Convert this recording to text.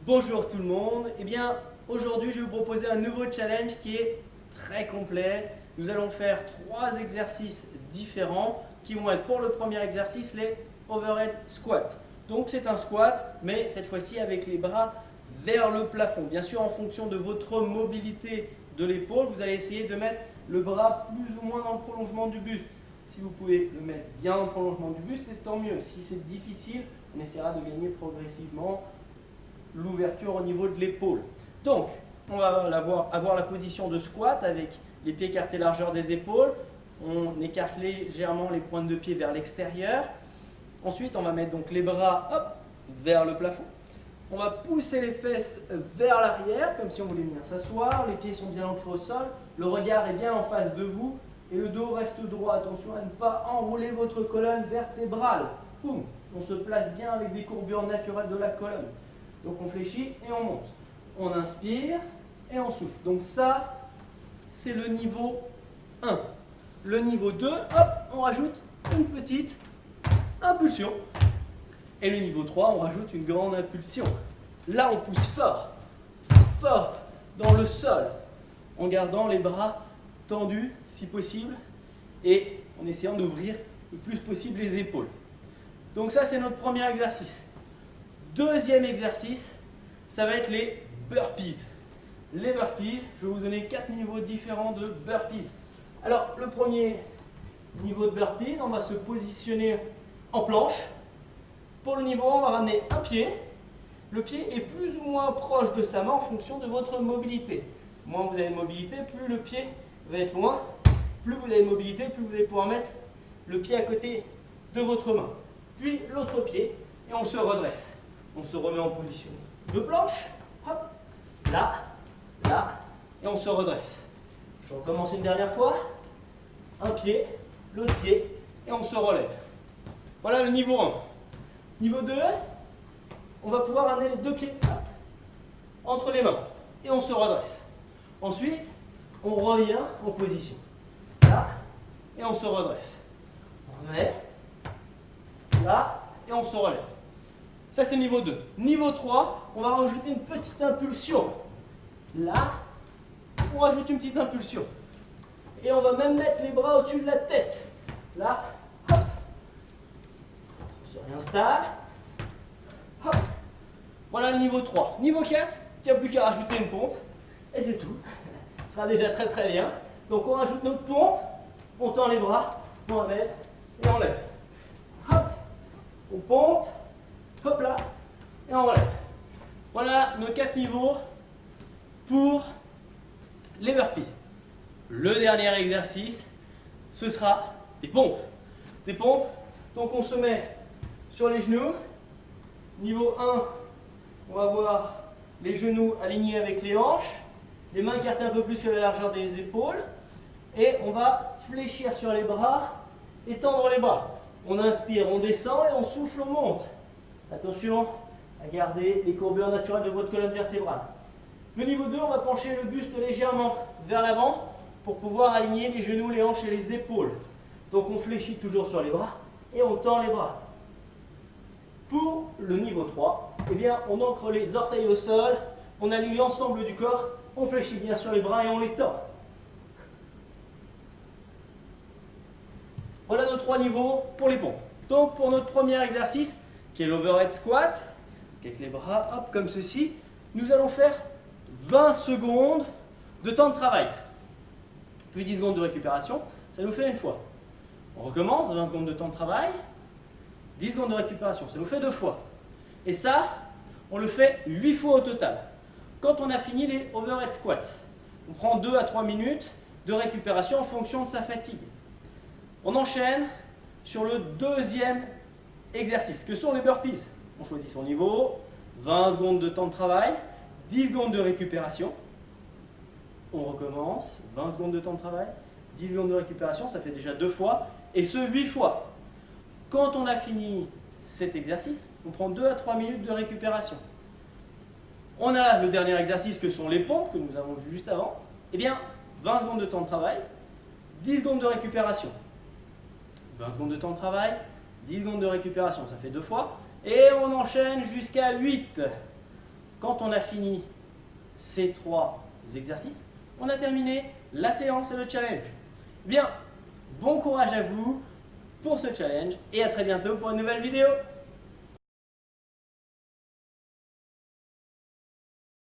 Bonjour tout le monde. Eh bien, aujourd'hui, je vais vous proposer un nouveau challenge qui est très complet. Nous allons faire 3 exercices différents qui vont être pour le premier exercice les overhead squats. Donc, c'est un squat, mais cette fois-ci avec les bras vers le plafond. Bien sûr, en fonction de votre mobilité de l'épaule, vous allez essayer de mettre le bras plus ou moins dans le prolongement du buste. Si vous pouvez le mettre bien dans le prolongement du buste, c'est tant mieux. Si c'est difficile, on essaiera de gagner progressivement l'ouverture au niveau de l'épaule. Donc, on va avoir la position de squat avec les pieds écartés largeur des épaules. On écarte légèrement les pointes de pied vers l'extérieur. Ensuite, on va mettre donc les bras vers le plafond. On va pousser les fesses vers l'arrière, comme si on voulait venir s'asseoir. Les pieds sont bien ancrés au sol. Le regard est bien en face de vous. Et le dos reste droit. Attention à ne pas enrouler votre colonne vertébrale. Boum. On se place bien avec des courbures naturelles de la colonne. Donc on fléchit et on monte. On inspire et on souffle. Donc ça, c'est le niveau 1. Le niveau 2, on rajoute une petite impulsion. Et le niveau 3, on rajoute une grande impulsion. Là, on pousse fort, fort dans le sol, en gardant les bras tendus si possible et en essayant d'ouvrir le plus possible les épaules. Donc ça, c'est notre premier exercice. Deuxième exercice, ça va être les burpees. Les burpees, je vais vous donner 4 niveaux différents de burpees. Alors, le premier niveau de burpees, on va se positionner en planche. Pour le niveau 1, on va ramener un pied. Le pied est plus ou moins proche de sa main en fonction de votre mobilité. Moins vous avez de mobilité, plus le pied va être loin. Plus vous avez de mobilité, plus vous allez pouvoir mettre le pied à côté de votre main. Puis l'autre pied, et on se redresse. On se remet en position de planche, hop, là, là, et on se redresse. Je recommence une dernière fois. Un pied, l'autre pied, et on se relève. Voilà le niveau 1. Niveau 2, on va pouvoir amener les 2 pieds entre les mains, et on se redresse. Ensuite, on revient en position. Là, et on se redresse. On remet, là, et on se relève. Ça, c'est niveau 2. Niveau 3, on va rajouter une petite impulsion. Là, on rajoute une petite impulsion. Et on va même mettre les bras au-dessus de la tête. Là, hop. On se réinstalle. Hop. Voilà le niveau 3. Niveau 4, il n'y a plus qu'à rajouter une pompe. Et c'est tout. Ce sera déjà très très bien. Donc, on rajoute notre pompe. On tend les bras. On ramène et on lève. Hop. On pompe. Hop là, et on relève. Voilà nos 4 niveaux pour les burpees. Le dernier exercice, ce sera des pompes. Des pompes, donc on se met sur les genoux. Niveau 1, on va avoir les genoux alignés avec les hanches, les mains écartées un peu plus sur la largeur des épaules, et on va fléchir sur les bras et tendre les bras. On inspire, on descend et on souffle, on monte. Attention à garder les courbures naturelles de votre colonne vertébrale. Le niveau 2, on va pencher le buste légèrement vers l'avant pour pouvoir aligner les genoux, les hanches et les épaules. Donc on fléchit toujours sur les bras et on tend les bras. Pour le niveau 3, eh bien, on ancre les orteils au sol, on aligne l'ensemble du corps, on fléchit bien sur les bras et on les tend. Voilà nos 3 niveaux pour les pompes. Donc pour notre premier exercice, qui est l'overhead squat, avec les bras hop, comme ceci, nous allons faire 20 secondes de temps de travail. Puis 10 secondes de récupération, ça nous fait une fois. On recommence, 20 secondes de temps de travail, 10 secondes de récupération, ça nous fait 2 fois. Et ça, on le fait 8 fois au total. Quand on a fini les overhead squats, on prend 2 à 3 minutes de récupération en fonction de sa fatigue. On enchaîne sur le deuxième exercice, que sont les burpees. On choisit son niveau, 20 secondes de temps de travail, 10 secondes de récupération. On recommence, 20 secondes de temps de travail, 10 secondes de récupération, ça fait déjà 2 fois, et ce 8 fois. Quand on a fini cet exercice, on prend 2 à 3 minutes de récupération. On a le dernier exercice que sont les pompes, que nous avons vu juste avant. Eh bien, 20 secondes de temps de travail, 10 secondes de récupération. 20 secondes de temps de travail, 10 secondes de récupération, ça fait 2 fois. Et on enchaîne jusqu'à 8. quand on a fini ces 3 exercices, on a terminé la séance et le challenge. Bien, bon courage à vous pour ce challenge et à très bientôt pour une nouvelle vidéo.